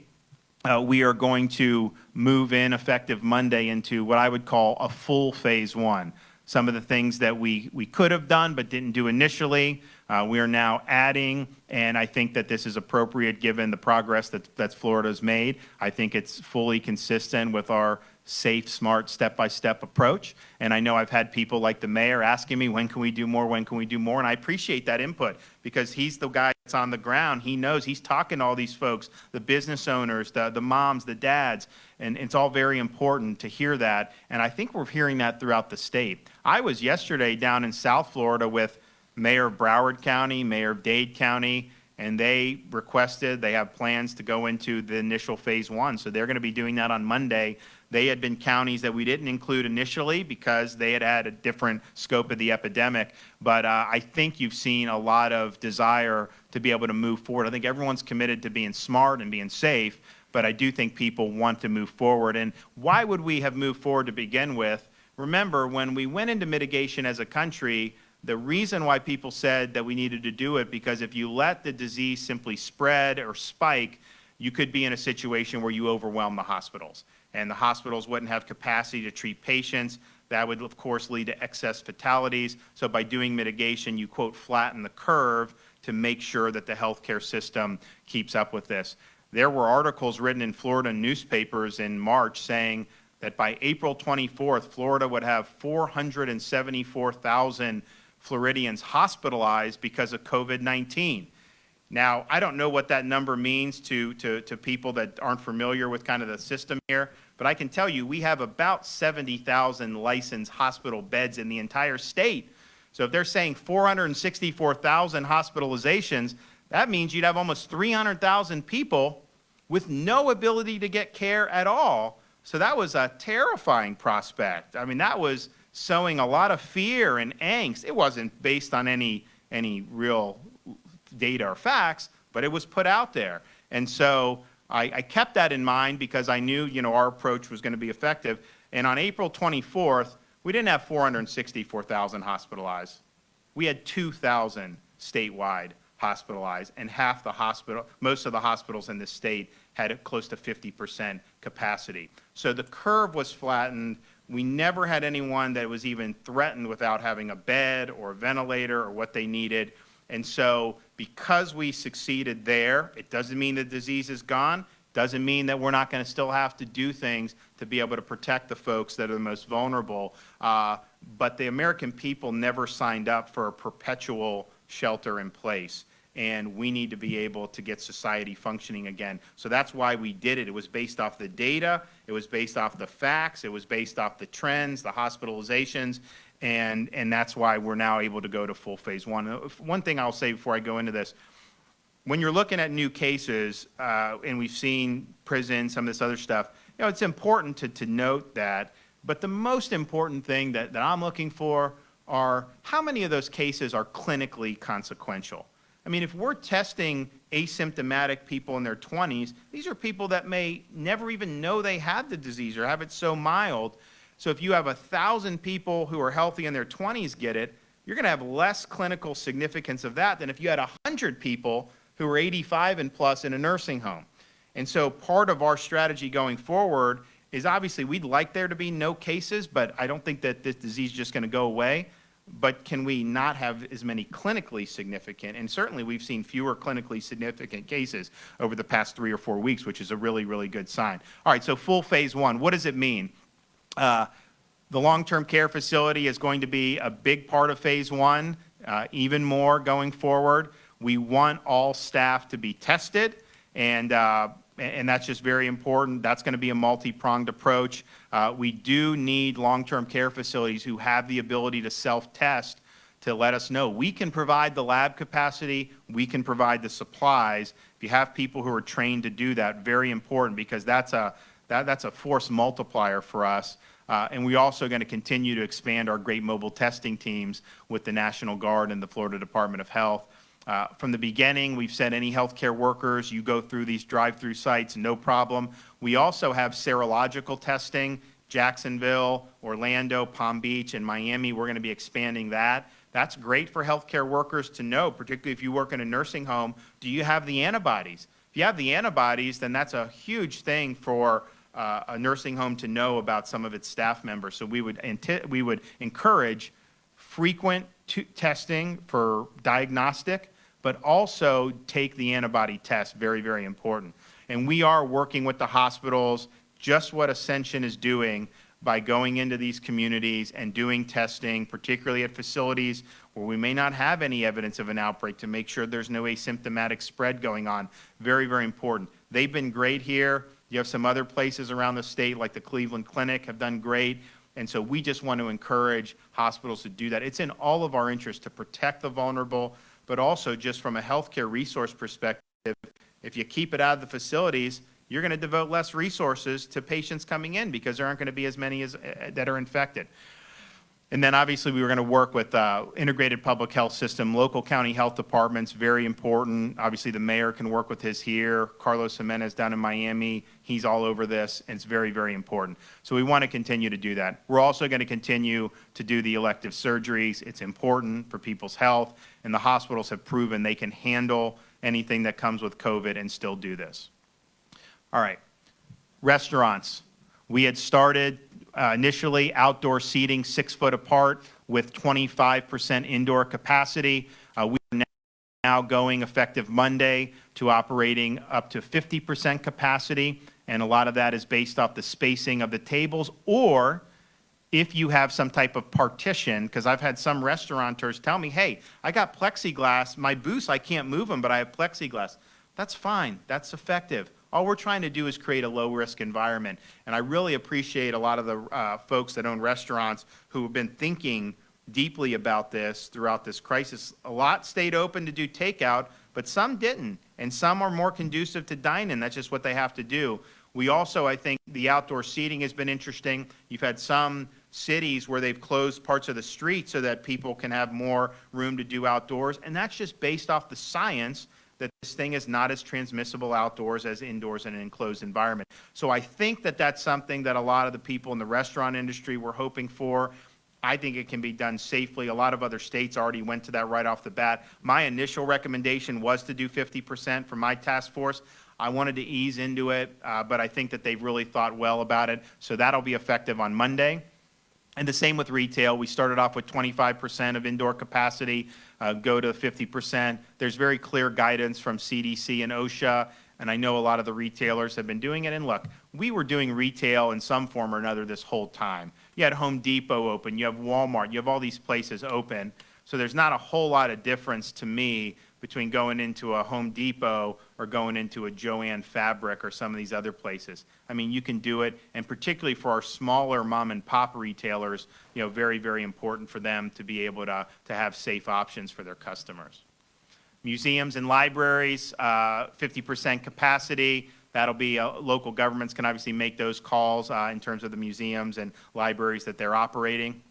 Speaker 1: we are going to move in effective Monday into what I would call a full phase 1. Some of the things that we could have done but didn't do initially, we are now adding, and I think that this is appropriate given the progress that Florida's made. I think it's fully consistent with our safe, smart, step-by-step approach. And I know I've had people like the mayor asking me, when can we do more, when can we do more? And I appreciate that input because he's the guy that's on the ground. He knows, he's talking to all these folks, the business owners, the moms, the dads, and it's all very important to hear that. And I think we're hearing that throughout the state. I was yesterday down in South Florida with Mayor of Broward County, Mayor of Dade County, and they have plans to go into the initial phase 1. So they're going to be doing that on Monday. They had been counties that we didn't include initially because they had a different scope of the epidemic. But I think you've seen a lot of desire to be able to move forward. I think everyone's committed to being smart and being safe, but I do think people want to move forward. And why would we have moved forward to begin with? Remember, when we went into mitigation as a country, the reason why people said that we needed to do it, because if you let the disease simply spread or spike, you could be in a situation where you overwhelm the hospitals, and the hospitals wouldn't have capacity to treat patients. That would, of course, lead to excess fatalities. So by doing mitigation, you, quote, flatten the curve to make sure that the healthcare system keeps up with this. There were articles written in Florida newspapers in March saying that by April 24th, Florida would have 474,000 Floridians hospitalized because of COVID-19. Now, I don't know what that number means to people that aren't familiar with kind of the system here, but I can tell you we have about 70,000 licensed hospital beds in the entire state. So if they're saying 464,000 hospitalizations, that means you'd have almost 300,000 people with no ability to get care at all. So that was a terrifying prospect. I mean, that was sowing a lot of fear and angst. It wasn't based on any real data or facts, but it was put out there. And so I kept that in mind because I knew, our approach was going to be effective. And on April 24th, we didn't have 464,000 hospitalized. We had 2,000 statewide hospitalized, and most of the hospitals in the state had close to 50% capacity. So the curve was flattened. We never had anyone that was even threatened without having a bed or a ventilator or what they needed. And so because we succeeded there, it doesn't mean the disease is gone, doesn't mean that we're not going to still have to do things to be able to protect the folks that are the most vulnerable. But the American people never signed up for a perpetual shelter in place. And we need to be able to get society functioning again. So that's why we did it. It was based off the data. It was based off the facts. It was based off the trends, the hospitalizations. And that's why we're now able to go to full phase one. One thing I'll say before I go into this, when you're looking at new cases, and we've seen prison, some of this other stuff, it's important to note that. But the most important thing that I'm looking for are how many of those cases are clinically consequential. I mean, if we're testing asymptomatic people in their 20s, these are people that may never even know they had the disease or have it so mild. So if you have 1,000 people who are healthy in their 20s get it, you're going to have less clinical significance of that than if you had 100 people who are 85 and plus in a nursing home. And so part of our strategy going forward is obviously we'd like there to be no cases, but I don't think that this disease is just going to go away. But can we not have as many clinically significant? And certainly we've seen fewer clinically significant cases over the past 3 or 4 weeks, which is a really, really good sign. All right, so full phase one, what does it mean? The long-term care facility is going to be a big part of phase one, even more going forward. We want all staff to be tested, and that's just very important. That's going to be a multi-pronged approach. We do need long-term care facilities who have the ability to self-test to let us know. We can provide the lab capacity. We can provide the supplies. If you have people who are trained to do that, very important, because that's a force multiplier for us. And we're also going to continue to expand our great mobile testing teams with the National Guard and the Florida Department of Health. From the beginning, we've said any healthcare workers, you go through these drive-through sites, no problem. We also have serological testing, Jacksonville, Orlando, Palm Beach, and Miami. We're going to be expanding that. That's great for healthcare workers to know, particularly if you work in a nursing home. Do you have the antibodies? If you have the antibodies, then that's a huge thing for a nursing home to know about some of its staff members. So we would encourage frequent testing for diagnostic, but also take the antibody test, very, very important. And we are working with the hospitals, just what Ascension is doing by going into these communities and doing testing, particularly at facilities where we may not have any evidence of an outbreak, to make sure there's no asymptomatic spread going on. Very, very important. They've been great here. You have some other places around the state, like the Cleveland Clinic, have done great. And so we just want to encourage hospitals to do that. It's in all of our interest to protect the vulnerable, but also just from a healthcare resource perspective, if you keep it out of the facilities, you're going to devote less resources to patients coming in because there aren't going to be as many that are infected. And then obviously we were going to work with integrated public health system, local county health departments, very important. Obviously the mayor can work with his here. Carlos Jimenez down in Miami, he's all over this, and it's very, very important. So we want to continue to do that. We're also going to continue to do the elective surgeries. It's important for people's health, and the hospitals have proven they can handle anything that comes with COVID and still do this. All right, restaurants. We had started initially outdoor seating 6 foot apart with 25% indoor capacity. We are now going effective Monday to operating up to 50% capacity, and a lot of that is based off the spacing of the tables, or if you have some type of partition, because I've had some restaurateurs tell me, hey, I got plexiglass, my booths, I can't move them, but I have plexiglass. That's fine, that's effective. All we're trying to do is create a low-risk environment, and I really appreciate a lot of the folks that own restaurants who have been thinking deeply about this throughout this crisis. A lot stayed open to do takeout, but some didn't, and some are more conducive to dine-in. That's just what they have to do. We also, I think, the outdoor seating has been interesting. You've had some cities where they've closed parts of the street so that people can have more room to do outdoors, and that's just based off the science that this thing is not as transmissible outdoors as indoors in an enclosed environment. So I think that that's something that a lot of the people in the restaurant industry were hoping for. I think it can be done safely. A lot of other states already went to that right off the bat. My initial recommendation was to do 50% for my task force. I wanted to ease into it, but I think that they've really thought well about it. So that'll be effective on Monday. And the same with retail. We started off with 25% of indoor capacity, go to 50%. There's very clear guidance from CDC and OSHA, and I know a lot of the retailers have been doing it. And look, we were doing retail in some form or another this whole time. You had Home Depot open, you have Walmart, you have all these places open. So there's not a whole lot of difference to me between going into a Home Depot or going into a Joann Fabric or some of these other places. I mean, you can do it, and particularly for our smaller mom and pop retailers, you know, very, very important for them to be able to have safe options for their customers. Museums and libraries, 50% capacity. That'll be, local governments can obviously make those calls in terms of the museums and libraries that they're operating.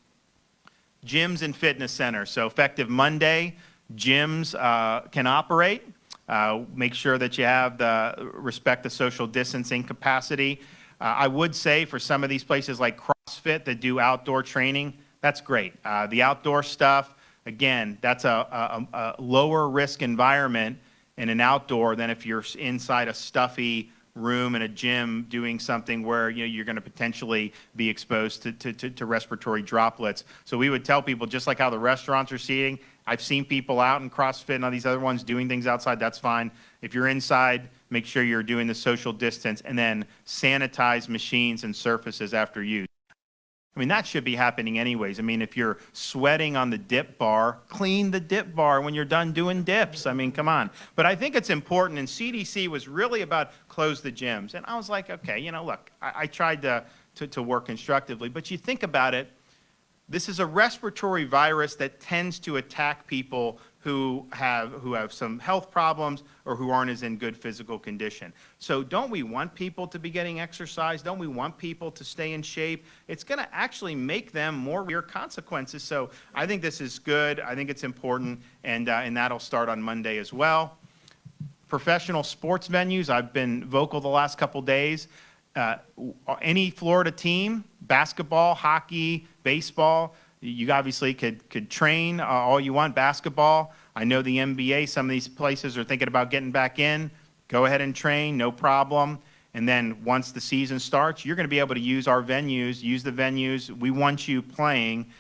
Speaker 1: Gyms and fitness centers. So effective Monday, gyms can operate. Make sure that you have respect the social distancing capacity. I would say for some of these places like CrossFit that do outdoor training, that's great. The outdoor stuff, again, that's a lower risk environment in an outdoor than if you're inside a stuffy room in a gym doing something where, you know, you're going to potentially be exposed to respiratory droplets. So we would tell people, just like how the restaurants are seating, I've seen people out in CrossFit and all these other ones doing things outside, that's fine. If you're inside, make sure you're doing the social distance, and then sanitize machines and surfaces after use. I mean, that should be happening anyways. I mean, if you're sweating on the dip bar, clean the dip bar when you're done doing dips. I mean, come on. But I think it's important, and CDC was really about close the gyms. And I was like, okay, you know, look, I tried to work constructively, but you think about it, this is a respiratory virus that tends to attack people who have some health problems or who aren't as in good physical condition. So don't we want people to be getting exercise? Don't we want people to stay in shape? It's going to actually make them more real consequences. So I think this is good. I think it's important, and that'll start on Monday as well. Professional sports venues, I've been vocal the last couple days. Any Florida team, basketball, hockey, baseball, you obviously could train all you want. Basketball, I know the NBA, some of these places are thinking about getting back in. Go ahead and train, no problem. And then once the season starts, you're going to be able to use our venues, use the venues. We want you playing.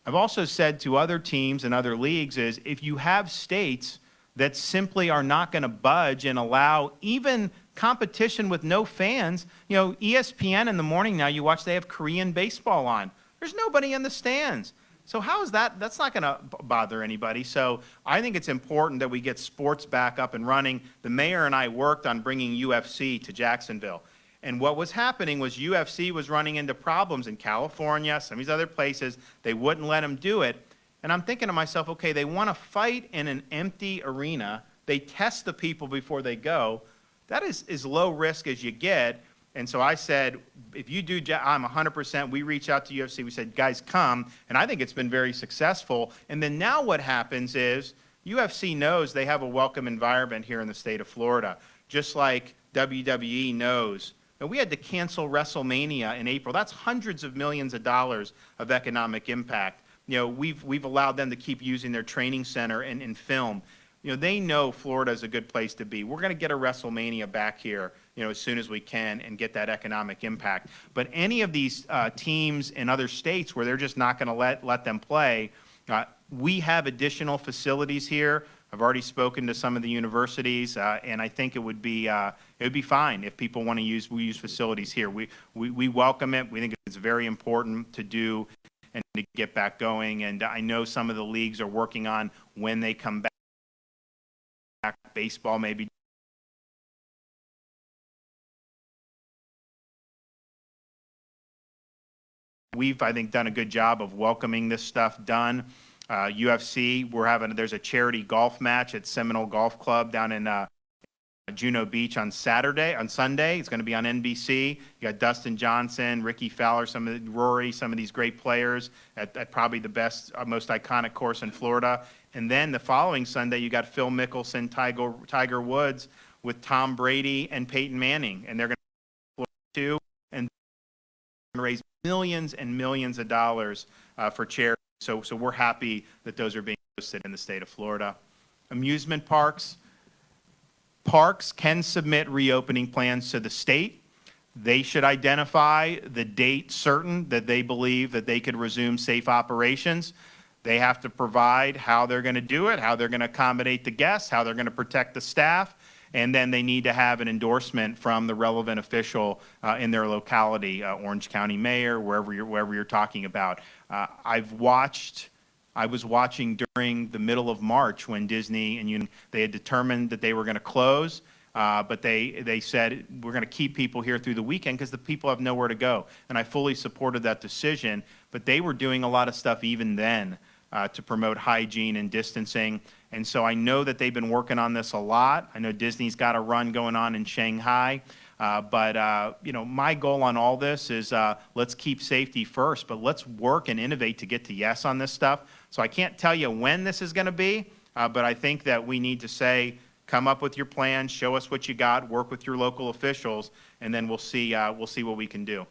Speaker 1: I've also said to other teams and other leagues is if you have states that simply are not going to budge and allow even competition with no fans, you know, ESPN in the morning now, you watch, they have Korean baseball on. There's nobody in the stands. So how is that? That's not going to bother anybody. So I think it's important that we get sports back up and running. The mayor and I worked on bringing UFC to Jacksonville. And what was happening was UFC was running into problems in California, some of these other places. They wouldn't let them do it. And I'm thinking to myself, okay, they want to fight in an empty arena. They test the people before they go. That is as low risk as you get. And so I said, if you do, I'm 100%. We reach out to UFC. We said, guys, come. And I think it's been very successful. And then now what happens is UFC knows they have a welcome environment here in the state of Florida, just like WWE knows. And we had to cancel WrestleMania in April. That's hundreds of millions of dollars of economic impact. You know, we've allowed them to keep using their training center and film. You know, they know Florida is a good place to be. We're going to get a WrestleMania back here. as soon as we can and get that economic impact. But any of these teams in other states where they're just not going to let them play, we have additional facilities here. I've already spoken to some of the universities, and I think it would be fine if people want to use facilities here. We welcome it. We think it's very important to do and to get back going. And I know some of the leagues are working on when they come back. Baseball maybe. We've, I think, done a good job of welcoming this stuff done. UFC, there's a charity golf match at Seminole Golf Club down in Juno Beach on Sunday. It's going to be on NBC. You got Dustin Johnson, Ricky Fowler, Rory, some of these great players at probably the best, most iconic course in Florida. And then the following Sunday, you got Phil Mickelson, Tiger Woods with Tom Brady and Peyton Manning, and they're going to too, and raise millions and millions of dollars for charity. So we're happy that those are being hosted in the state of Florida. Amusement parks. Parks can submit reopening plans to the state. They should identify the date certain that they believe that they could resume safe operations. They have to provide how they're going to do it, how they're going to accommodate the guests, how they're going to protect the staff, and then they need to have an endorsement from the relevant official in their locality, Orange County mayor, wherever you're talking about. I was watching during the middle of March when Disney and they had determined that they were going to close, but they said, we're going to keep people here through the weekend because the people have nowhere to go. And I fully supported that decision, but they were doing a lot of stuff even then to promote hygiene and distancing. And so I know that they've been working on this a lot. I know Disney's got a run going on in Shanghai. But my goal on all this is let's keep safety first, but let's work and innovate to get to yes on this stuff. So I can't tell you when this is going to be, but I think that we need to say, come up with your plan, show us what you got, work with your local officials, and then we'll see what we can do.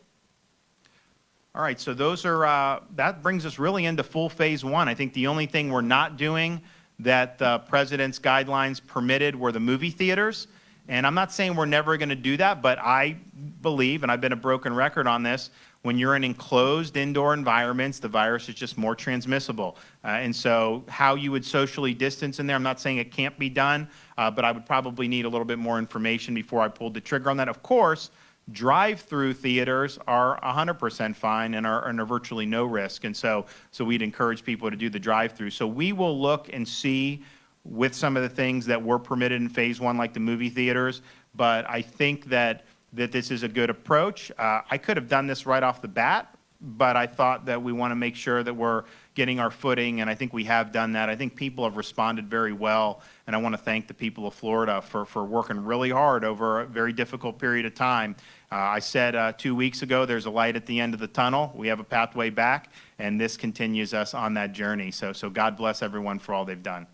Speaker 1: All right, so those are that brings us really into full phase one. I think the only thing we're not doing that the president's guidelines permitted were the movie theaters. And I'm not saying we're never going to do that, but I believe, and I've been a broken record on this, when you're in enclosed indoor environments, the virus is just more transmissible. And so how you would socially distance in there, I'm not saying it can't be done, but I would probably need a little bit more information before I pulled the trigger on that. Of course, drive-through theaters are 100% fine and are virtually no risk. And so we'd encourage people to do the drive-through. So we will look and see with some of the things that were permitted in phase one, like the movie theaters, but I think that this is a good approach. I could have done this right off the bat, but I thought that we want to make sure that we're getting our footing, and I think we have done that. I think people have responded very well, and I want to thank the people of Florida for working really hard over a very difficult period of time. I said 2 weeks ago, there's a light at the end of the tunnel. We have a pathway back, and this continues us on that journey. So God bless everyone for all they've done.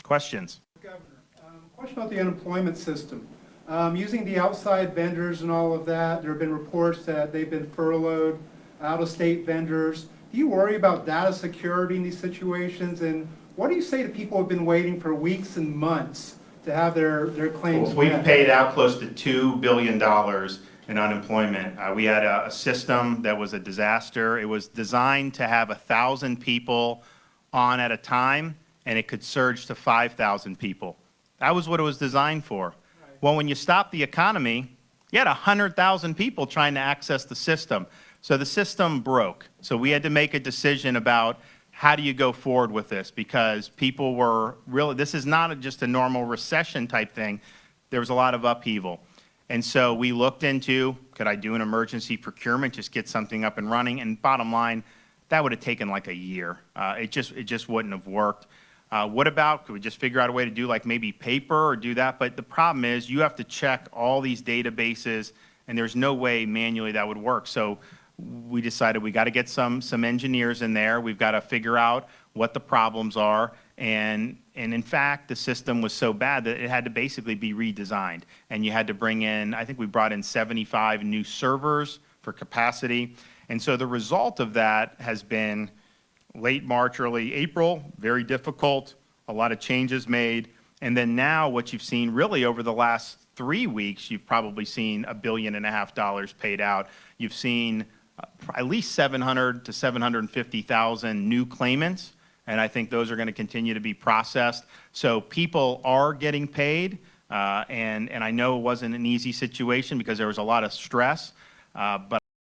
Speaker 1: Questions?
Speaker 7: Governor, question about the unemployment system. Using the outside vendors and all of that, there have been reports that they've been furloughed, out-of-state vendors. Do you worry about data security in these situations? And what do you say to people who have been waiting for weeks and months to have their claims
Speaker 1: We've
Speaker 7: met?
Speaker 1: paid out close to $2 billion in unemployment. We had a system that was a disaster. It was designed to have 1,000 people on at a time, and it could surge to 5,000 people. That was what it was designed for. Right. Well, when you stop the economy, you had 100,000 people trying to access the system. So the system broke. So we had to make a decision about how do you go forward with this, because people were really, this is not just a normal recession type thing. There was a lot of upheaval. And so we looked into, could I do an emergency procurement, just get something up and running? And bottom line, that would have taken like a year. It just wouldn't have worked. What about, could we just figure out a way to do like maybe paper or do that? But the problem is you have to check all these databases, and there's no way manually that would work. So we decided we got to get some engineers in there. We've got to figure out what the problems are. And in fact, the system was so bad that it had to basically be redesigned. And you had to bring in, I think we brought in 75 new servers for capacity. And so the result of that has been late March, early April, very difficult, a lot of changes made. And then now what you've seen really over the last 3 weeks, you've probably seen $1.5 billion paid out. You've seen at least 700 to 750,000 new claimants, and I think those are going to continue to be processed. So people are getting paid, and I know it wasn't an easy situation because there was a lot of stress, but